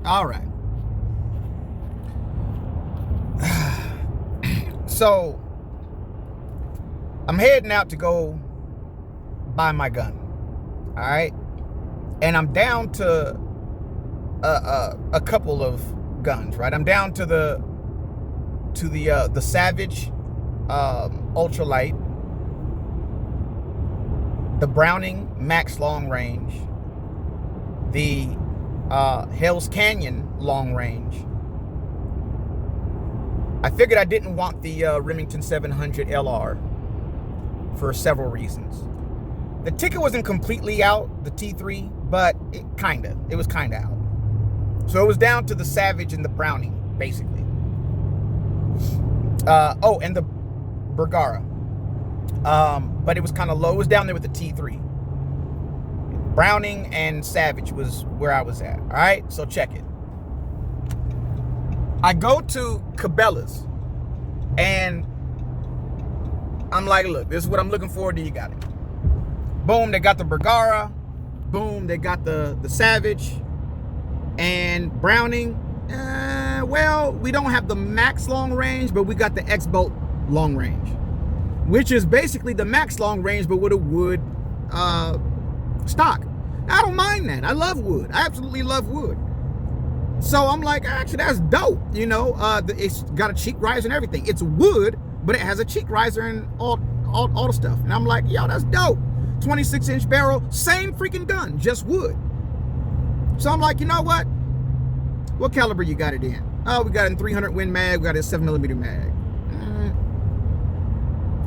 All right. So I'm heading out to go buy my gun. All right. And I'm down to a couple of guns, right? I'm down to the Savage ultralight, the Browning Max long range, the Hell's Canyon long range. I figured I didn't want the Remington 700 LR for several reasons. The ticket wasn't completely out, the T3, but it was kinda out. So it was down to the Savage and the Browning, basically. And the Bergara. But it was kind of low. It was down there with the T3. Browning and Savage was where I was at. All right, so check it. I go to Cabellas, and I'm like, look, this is what I'm looking for. Do you got it? Boom, they got the Bergara. Boom, they got the Savage. And Browning, well, we don't have the Max long range, but we got the X-Bolt long range, which is basically the Max long range, but with a wood stock. I don't mind that. I love wood. I absolutely love wood. So I'm like, actually, that's dope. You know, it's got a cheek riser and everything. It's wood, but it has a cheek riser and all the stuff. And I'm like, yo, that's dope. 26-inch barrel, same freaking gun, just wood. So I'm like, you know what? What caliber you got it in? Oh, we got it in 300 Win mag. We got it in 7mm mag.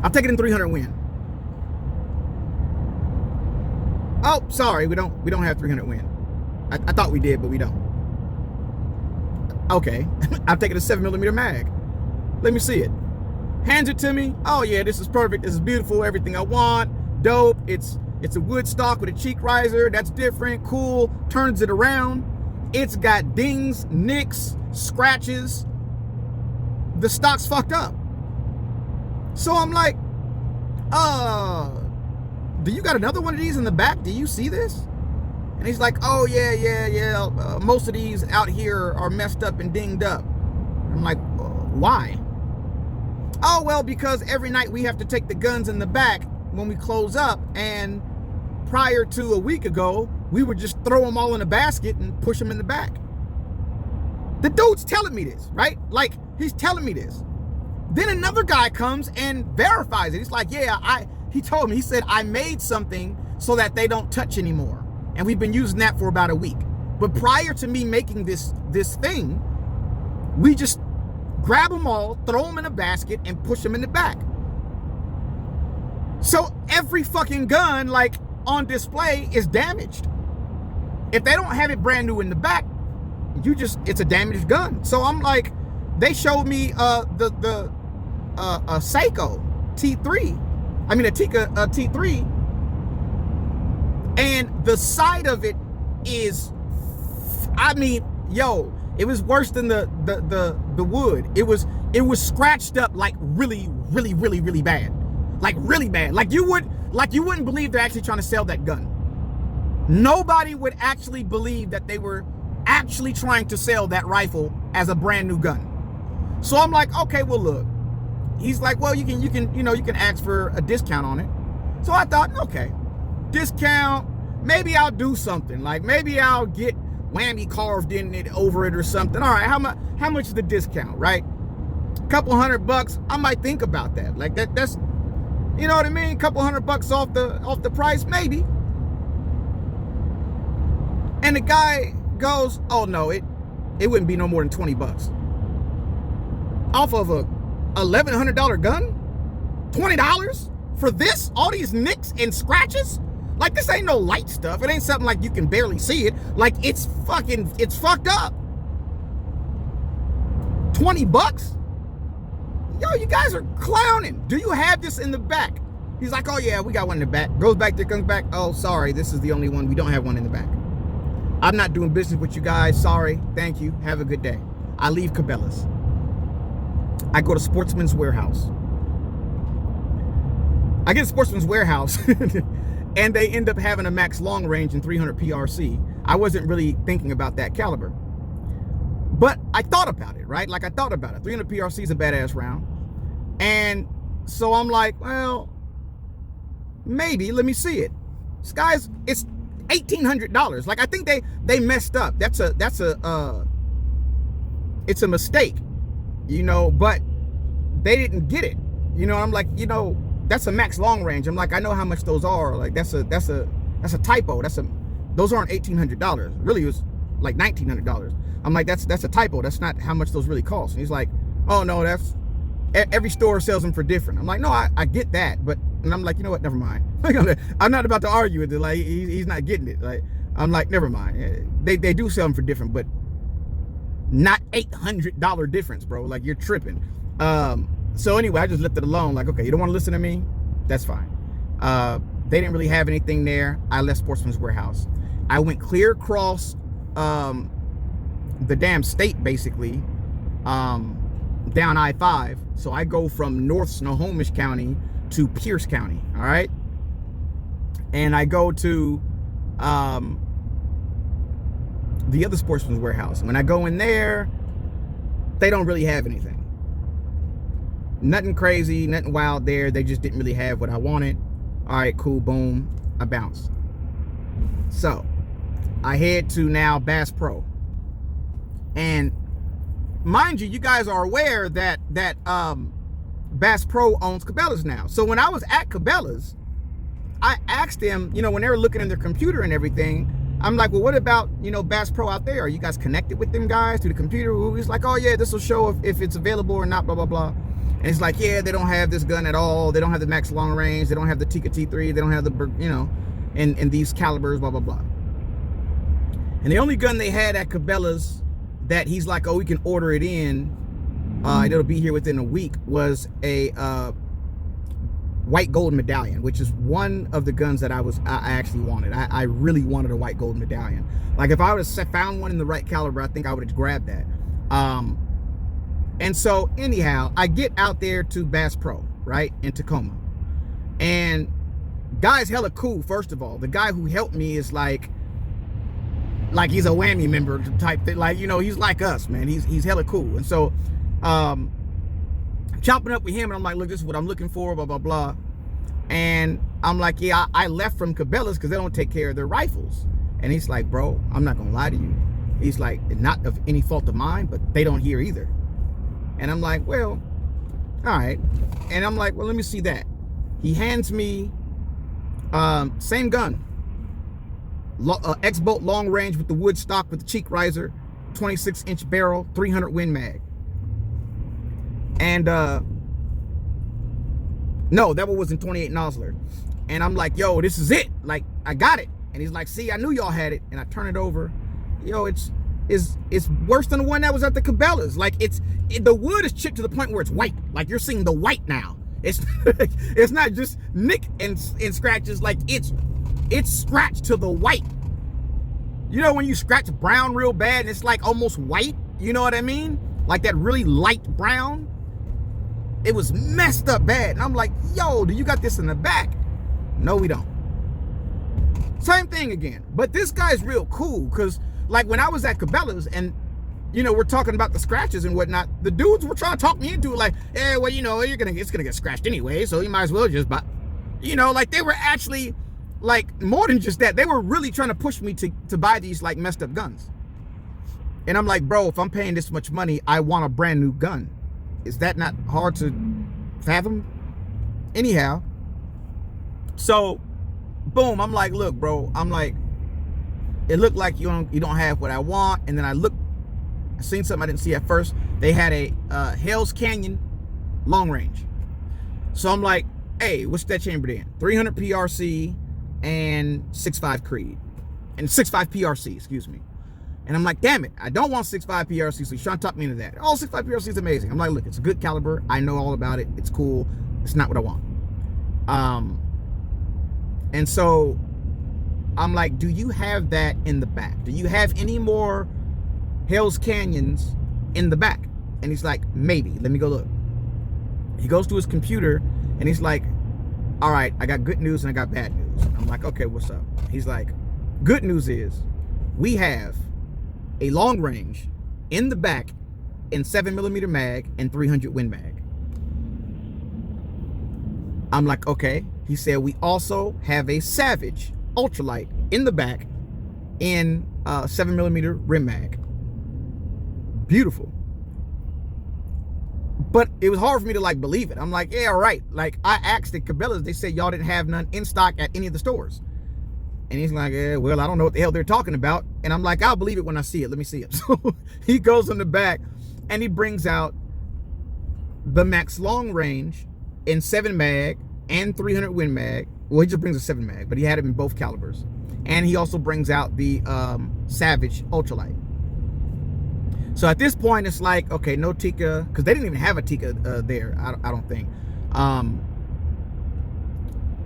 I'll take it in 300 Win. Oh, sorry, we don't have 300 Win. I thought we did, but we don't. Okay, I'll take it in 7mm mag. Let me see it. Hands it to me. Oh yeah, this is perfect. This is beautiful. Everything I want. Dope. It's a wood stock with a cheek riser. That's different. Cool. Turns it around. It's got dings, nicks, scratches. The stock's fucked up. So I'm like, do you got another one of these in the back? Do you see this? And he's like, oh yeah. Most of these out here are messed up and dinged up. I'm like, why? Oh, well, because every night we have to take the guns in the back when we close up, and prior to a week ago, we would just throw them all in a basket and push them in the back. The dude's telling me this, right? Like, he's telling me this. Then another guy comes and verifies it. He's like, yeah, he told me, he said, I made something so that they don't touch anymore. And we've been using that for about a week. But prior to me making this thing, we just grab them all, throw them in a basket, and push them in the back. So every fucking gun, like, on display is damaged. If they don't have it brand new in the back, it's a damaged gun. So I'm like, they showed me the Seiko T3. I mean, a Tika T3. And the side of it is, I mean, yo, it was worse than the wood. It was scratched up like really bad. Like really bad. Like you wouldn't believe they're actually trying to sell that gun. Nobody would actually believe that they were actually trying to sell that rifle as a brand new gun. So I'm like, okay, well look. He's like, well, you can ask for a discount on it. So I thought, okay, discount, maybe I'll do something. Like maybe I'll get WHAMMY carved in it over it or something. All right, how much is the discount, right? A couple $100, I might think about that. Like that's, you know what I mean? A couple $100 off the price, maybe. And the guy goes, oh no, it wouldn't be no more than $20. Off of a $1,100 gun? $20 for this? All these nicks and scratches? Like, this ain't no light stuff. It ain't something like you can barely see it. Like, it's fucked up. $20? Yo, you guys are clowning. Do you have this in the back? He's like, oh yeah, we got one in the back. Goes back there, comes back. Oh, sorry, this is the only one. We don't have one in the back. I'm not doing business with you guys. Sorry. Thank you. Have a good day. I leave Cabela's. I go to Sportsman's Warehouse. I get to Sportsman's Warehouse and they end up having a Max long range in 300 PRC. I wasn't really thinking about that caliber. But I thought about it, right? Like I thought about it. 300 PRC is a badass round. And so I'm like, well, maybe, let me see it. This guy's, it's $1,800. Like I think they messed up. It's a mistake, you know, but they didn't get it. You know, I'm like, you know, that's a max long range. I'm like, I know how much those are. Like that's a typo. Those aren't $1,800. Really, it was like $1,900. I'm like, that's a typo. That's not how much those really cost. And he's like, oh no, that's every store sells them for different. I'm like, no, I get that, but, and I'm like, you know what, never mind. I'm not about to argue with it. Like he's not getting it. Like I'm like, never mind. They do sell them for different, but not $800 difference, bro. Like you're tripping. So anyway, I just left it alone. Like, okay, you don't want to listen to me? That's fine. They didn't really have anything there. I left Sportsman's Warehouse. I went clear across the damn state, basically, down I-5. So I go from North Snohomish County to Pierce County, all right? And I go to the other Sportsman's Warehouse. When I go in there, they don't really have anything. Nothing crazy, nothing wild there. They just didn't really have what I wanted. All right, cool, boom, I bounced. So I head to now Bass Pro. And mind you, you guys are aware that Bass Pro owns Cabellas now. So when I was at Cabellas, I asked them, you know, when they were looking in their computer and everything, I'm like, well, what about, you know, Bass Pro out there? Are you guys connected with them guys through the computer? He's like, oh yeah, this will show if it's available or not, blah, blah, blah. And it's like, yeah, they don't have this gun at all. They don't have the max long range. They don't have the Tika T3. They don't have the, you know, and these calibers, blah, blah, blah. And the only gun they had at Cabela's that he's like, oh, we can order it in, it'll be here within a week, was a white gold medallion, which is one of the guns that I actually wanted. I really wanted a white gold medallion. Like if I would have found one in the right caliber, I think I would have grabbed that. And so anyhow, I get out there to Bass Pro, right, in Tacoma. And guy's hella cool, first of all. The guy who helped me is like he's a WHAMMY member type thing. Like, you know, he's like us, man. He's hella cool. And so chopping up with him, and I'm like, look, this is what I'm looking for, blah, blah, blah. And I'm like, yeah, I left from Cabela's because they don't take care of their rifles. And he's like, bro, I'm not gonna lie to you. He's like, not of any fault of mine, but they don't hear either. And I'm like, well, all right. And I'm like, well, let me see that. He hands me same gun, X-Bolt long range with the wood stock with the cheek riser, 26-inch barrel, 300 Win Mag. And no, that one was in 28 Nosler. And I'm like, yo, this is it. Like, I got it. And he's like, see, I knew y'all had it. And I turn it over. Yo, it's worse than the one that was at the Cabela's. Like the wood is chipped to the point where it's white. Like you're seeing the white now. It's not just nick and scratches. Like it's scratched to the white. You know when you scratch brown real bad and it's like almost white? You know what I mean? Like that really light brown. It was messed up bad. And I'm like, yo, do you got this in the back? No, we don't. Same thing again. But this guy's real cool because like when I was at Cabela's and, you know, we're talking about the scratches and whatnot, the dudes were trying to talk me into it like, yeah, well, you know, it's gonna get scratched anyway, so you might as well just buy. You know, like they were actually like more than just that. They were really trying to push me to buy these like messed up guns. And I'm like, bro, if I'm paying this much money, I want a brand new gun. Is that not hard to fathom? Anyhow, so boom, I'm like, look, bro, I'm like, it looked like you don't have what I want. And then I seen something I didn't see at first. They had a Hell's Canyon long range. So I'm like, hey, what's that chambered in? 300 PRC and 6.5 Creed. And 6.5 PRC, excuse me. And I'm like, damn it, I don't want 6.5 PRC, so he's trying to talk me into that. Oh, 6.5 PRC is amazing. I'm like, look, it's a good caliber. I know all about it. It's cool. It's not what I want. And so I'm like, do you have that in the back? Do you have any more Hell's Canyons in the back? And he's like, maybe. Let me go look. He goes to his computer and he's like, all right, I got good news and I got bad news. I'm like, okay, what's up? He's like, good news is we have a long range in the back in 7mm mag and 300 Win Mag. I'm like, okay. He said, we also have a Savage ultralight in the back in 7mm rim mag. Beautiful. But it was hard for me to like believe it. I'm like, yeah, all right. Like, I asked at Cabellas, they said y'all didn't have none in stock at any of the stores. And he's like, yeah, well, I don't know what the hell they're talking about. And I'm like, I'll believe it when I see it. Let me see it. So he goes in the back and he brings out the Max Long Range in 7 mag and 300 Win Mag. Well, he just brings a 7 mag, but he had it in both calibers. And he also brings out the Savage ultralight. So at this point, it's like, okay, no Tikka, because they didn't even have a Tikka there. I don't think.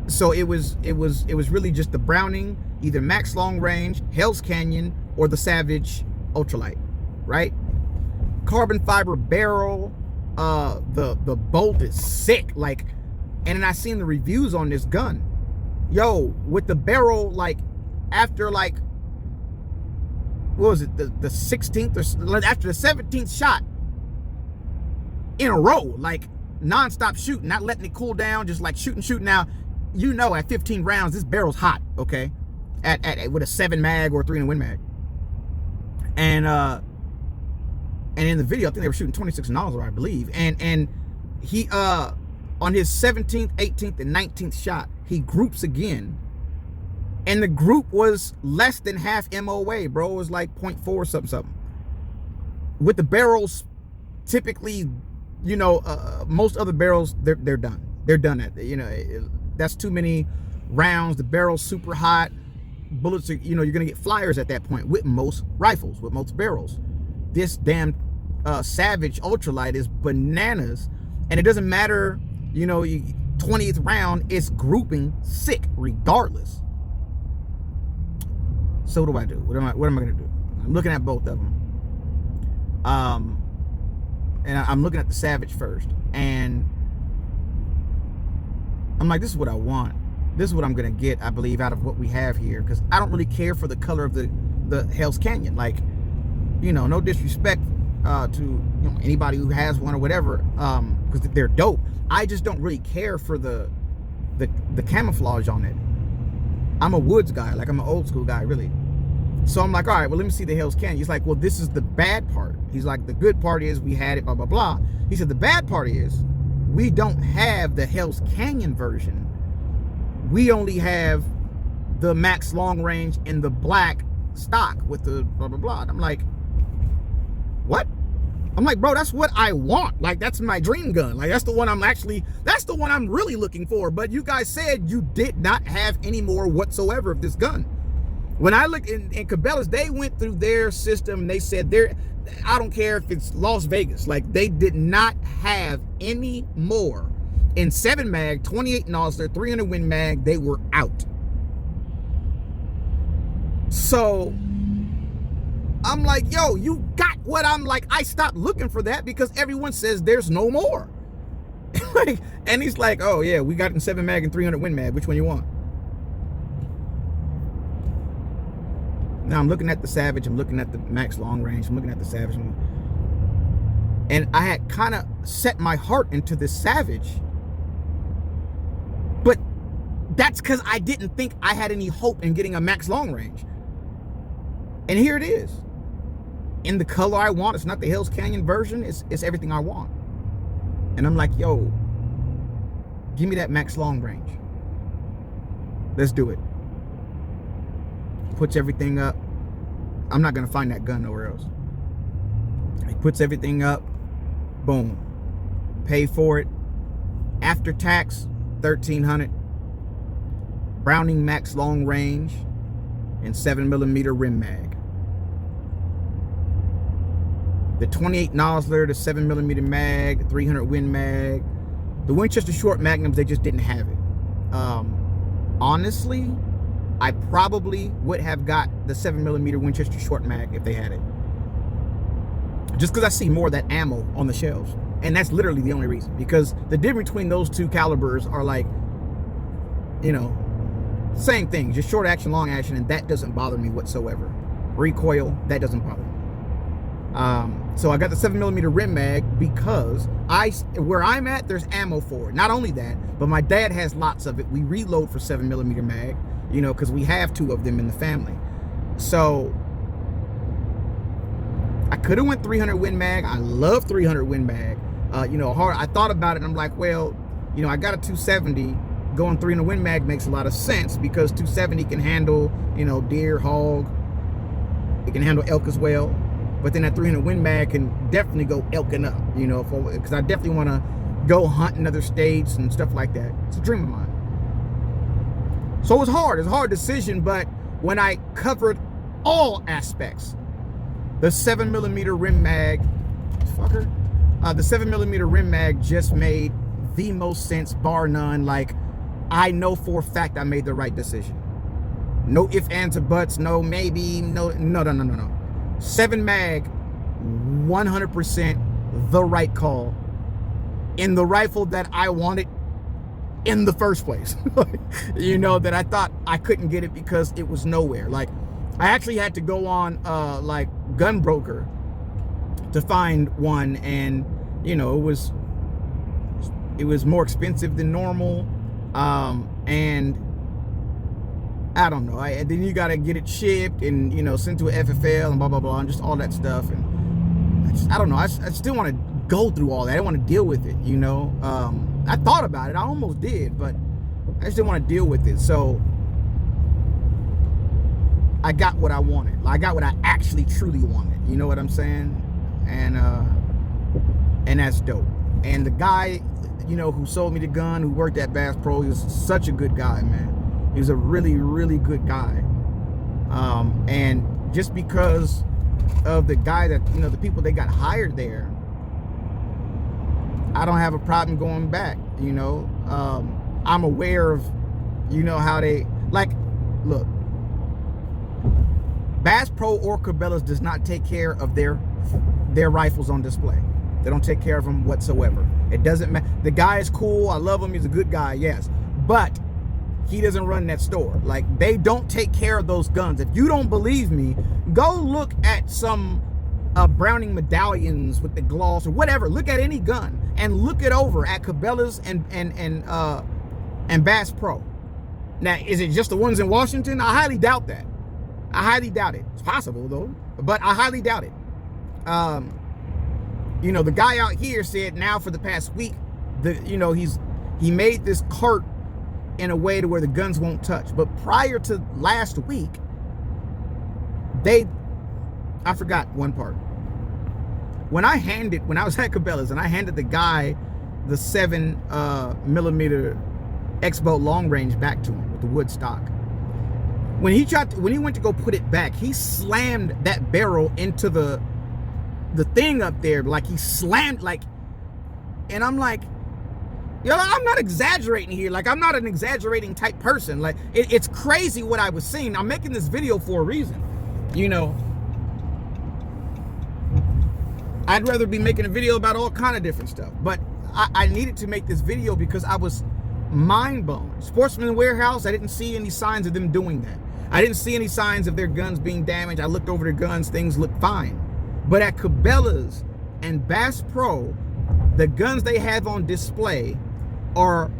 So it was really just the Browning, either Max Long Range, Hell's Canyon, or the Savage ultralight, right? Carbon fiber barrel. The bolt is sick. Like, and then I seen the reviews on this gun. Yo, with the barrel, like after like, what was it, the 16th or after the 17th shot in a row, like non-stop shooting, not letting it cool down, just like shooting. Now, you know, at 15 rounds, this barrel's hot, okay? At with a 7 mag or 300 Win Mag. And in the video, I think they were shooting 26 nozzle, I believe. And he on his 17th, 18th, and 19th shot, he groups again. And the group was less than half MOA, bro. It was like 0.4 something. With the barrels, typically, you know, most other barrels, they're done. They're done at, you know, that's too many rounds. The barrel's super hot. Bullets are, you know, you're gonna get flyers at that point with most rifles, with most barrels. This damn Savage ultralight is bananas, and it doesn't matter, you know, 20th round, it's grouping sick regardless. So what do I do? What am I gonna do? I'm looking at both of them. And I'm looking at the Savage first, and I'm like, this is what I want. This is what I'm gonna get, I believe, out of what we have here, because I don't really care for the color of the Hell's Canyon. Like, you know, no disrespect to, you know, anybody who has one or whatever, because they're dope. I just don't really care for the camouflage on it. I'm a woods guy, like I'm an old school guy, really. So I'm like, all right, well, let me see the Hell's Canyon. He's like, well, this is the bad part. He's like, the good part is we had it, blah, blah, blah. He said, the bad part is we don't have the Hell's Canyon version. We only have the Max Long Range in the black stock with the blah, blah, blah. And I'm like, what? I'm like, bro, that's what I want. Like, that's my dream gun. Like, that's the one I'm really looking for. But you guys said you did not have any more whatsoever of this gun. When I looked in Cabellas, they went through their system and they said, I don't care if it's Las Vegas. Like, they did not have any more. In 7 mag, 28 nozzler, 300 Win Mag, they were out. So I'm like, yo, you got what I'm like. I stopped looking for that because everyone says there's no more. And he's like, oh yeah, we got it in 7 mag and 300 Win Mag. Which one you want? Now I'm looking at the Savage. I'm looking at the Max Long Range. I'm looking at the Savage. And I had kind of set my heart into this Savage. But that's because I didn't think I had any hope in getting a Max Long Range. And here it is. In the color I want. It's not the Hell's Canyon version. It's everything I want. And I'm like, yo, give me that Max Long Range. Let's do it. Puts everything up. I'm not going to find that gun nowhere else. He puts everything up. Boom. Pay for it. After tax, $1,300. Browning Max Long Range and 7mm rim mag. The 28 nozzler, the 7mm mag, 300 Win Mag. The Winchester short magnums, they just didn't have it. Honestly, I probably would have got the 7mm Winchester short mag if they had it. Just because I see more of that ammo on the shelves. And that's literally the only reason. Because the difference between those two calibers are like, you know, same thing. Just short action, long action, and that doesn't bother me whatsoever. Recoil, that doesn't bother me. So I got the 7mm rim mag because where I'm at, there's ammo for it. Not only that, but my dad has lots of it. We reload for 7mm mag, you know, because we have 2 of them in the family. So I could have went 300 Win Mag. I love 300 Win Mag. You know, I thought about it and I'm like, well, you know, I got a 270. Going 300 Win Mag makes a lot of sense because 270 can handle, you know, deer, hog. It can handle elk as well. But then that 300 Win Mag can definitely go elking up, you know, because I definitely want to go hunt in other states and stuff like that. It's a dream of mine. So it was hard. It's a hard decision, but when I covered all aspects, the 7mm rim mag, the 7mm rim mag just made the most sense, bar none. Like, I know for a fact I made the right decision. No ifs, ands, or buts, no maybe, no. 7 mag, 100% the right call in the rifle that I wanted in the first place. You know, that I thought I couldn't get it because it was nowhere. Like, I actually had to go on like Gun Broker to find one, and you know, it was more expensive than normal, and I don't know. Then you gotta get it shipped and, you know, sent to an FFL and blah blah blah and just all that stuff. And I don't know. I still want to go through all that. I don't want to deal with it. You know, I thought about it. I almost did, but I just didn't want to deal with it. So I got what I wanted. I got what I actually truly wanted. You know what I'm saying? And that's dope. And the guy, you know, who sold me the gun, who worked at Bass Pro, he was such a good guy, man. He was a really, really good guy. And just because of the guy that, you know, the people that got hired there, I don't have a problem going back, you know. I'm aware of, you know, how they, like, look, Bass Pro or Cabellas does not take care of their rifles on display. They don't take care of them whatsoever. It doesn't matter. The guy is cool. I love him. He's a good guy, yes. But he doesn't run that store. Like, they don't take care of those guns. If you don't believe me, go look at some Browning medallions with the gloss or whatever. Look at any gun and look it over at Cabela's and Bass Pro. Now, is it just the ones in Washington? I highly doubt that. I highly doubt it. It's possible though, but I highly doubt it. You know, the guy out here said now for the past week, you know, he made this cart in a way to where the guns won't touch. But prior to last week, I forgot one part. When I was at Cabela's and I handed the guy the 7mm X-Bolt long range back to him with the wood stock, when he went to go put it back, he slammed that barrel into the thing up there. Like, he slammed, like, and I'm like, yo, I'm not exaggerating here. Like, I'm not an exaggerating type person. Like, it's crazy what I was seeing. I'm making this video for a reason. You know, I'd rather be making a video about all kind of different stuff. But I needed to make this video because I was mind blown. Sportsman Warehouse, I didn't see any signs of them doing that. I didn't see any signs of their guns being damaged. I looked over their guns. Things looked fine. But at Cabela's and Bass Pro, the guns they have on display are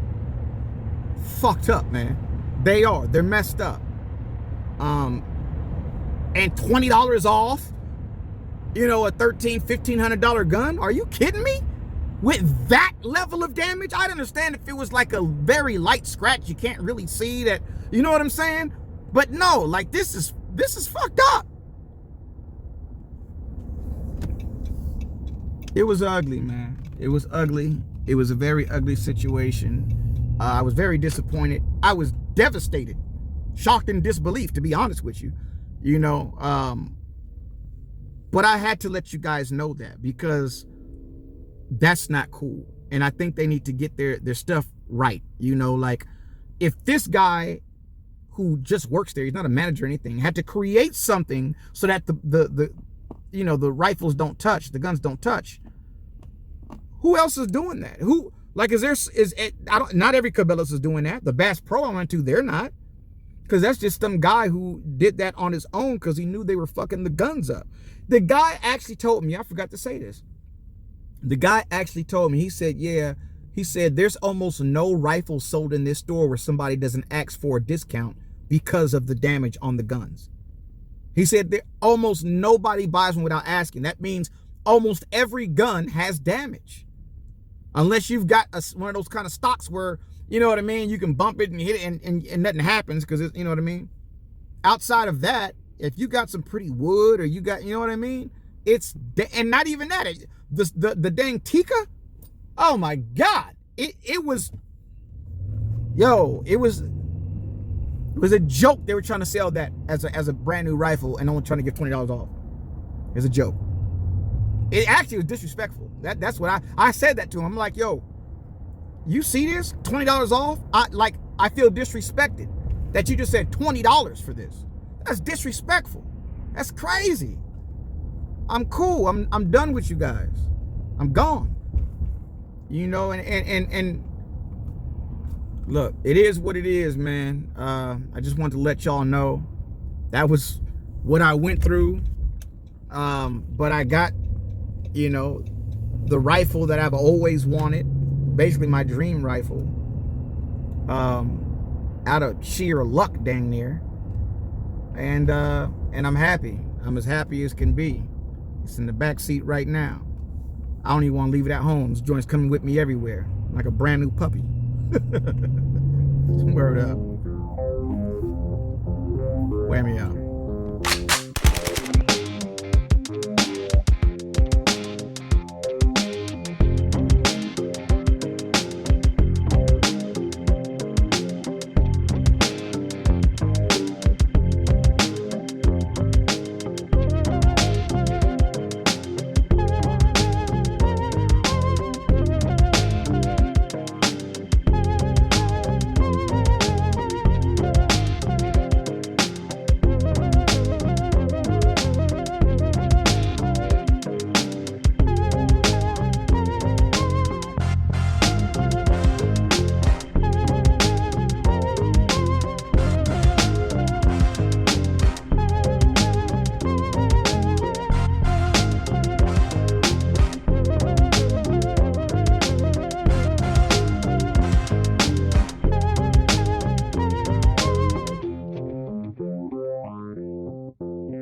fucked up, man. They are. They're messed up. And $20 off, you know, a $1,300, $1,500 gun? Are you kidding me? With that level of damage? I'd understand if it was like a very light scratch. You can't really see that. You know what I'm saying? But no, like, this is fucked up. It was ugly, man. It was ugly. It was a very ugly situation. I was very disappointed. I was devastated, shocked in disbelief, to be honest with you. You know, but I had to let you guys know that because that's not cool. And I think they need to get their stuff right. You know, like, if this guy who just works there, he's not a manager or anything, had to create something so that the you know, the rifles don't touch, the guns don't touch, who else is doing that? Who, like, not every Cabela's is doing that. The Bass Pro I went to, they're not. Because that's just some guy who did that on his own because he knew they were fucking the guns up. The guy actually told me, I forgot to say this. The guy actually told me, he said, yeah, he said, there's almost no rifles sold in this store where somebody doesn't ask for a discount because of the damage on the guns. He said that almost nobody buys one without asking. That means almost every gun has damage. Unless you've got one of those kind of stocks where, you know what I mean, you can bump it and hit it and nothing happens because, you know what I mean? Outside of that, if you got some pretty wood or you got, you know what I mean? And not even that. The dang Tika, oh my God. It was a joke. They were trying to sell that as a brand new rifle and only trying to get $20 off. It's a joke. It actually was disrespectful. That's what I said that to him. I'm like, yo, you see this? $20 off? I feel disrespected that you just said $20 for this. That's disrespectful. That's crazy. I'm cool. I'm done with you guys. I'm gone. You know, and look, it is what it is, man. I just wanted to let y'all know that was what I went through. But I got, you know, the rifle that I've always wanted, basically my dream rifle, out of sheer luck, dang near. And I'm happy. I'm as happy as can be. It's in the back seat right now. I don't even want to leave it at home. This joint's coming with me everywhere, like a brand new puppy. Word up. Whammy out.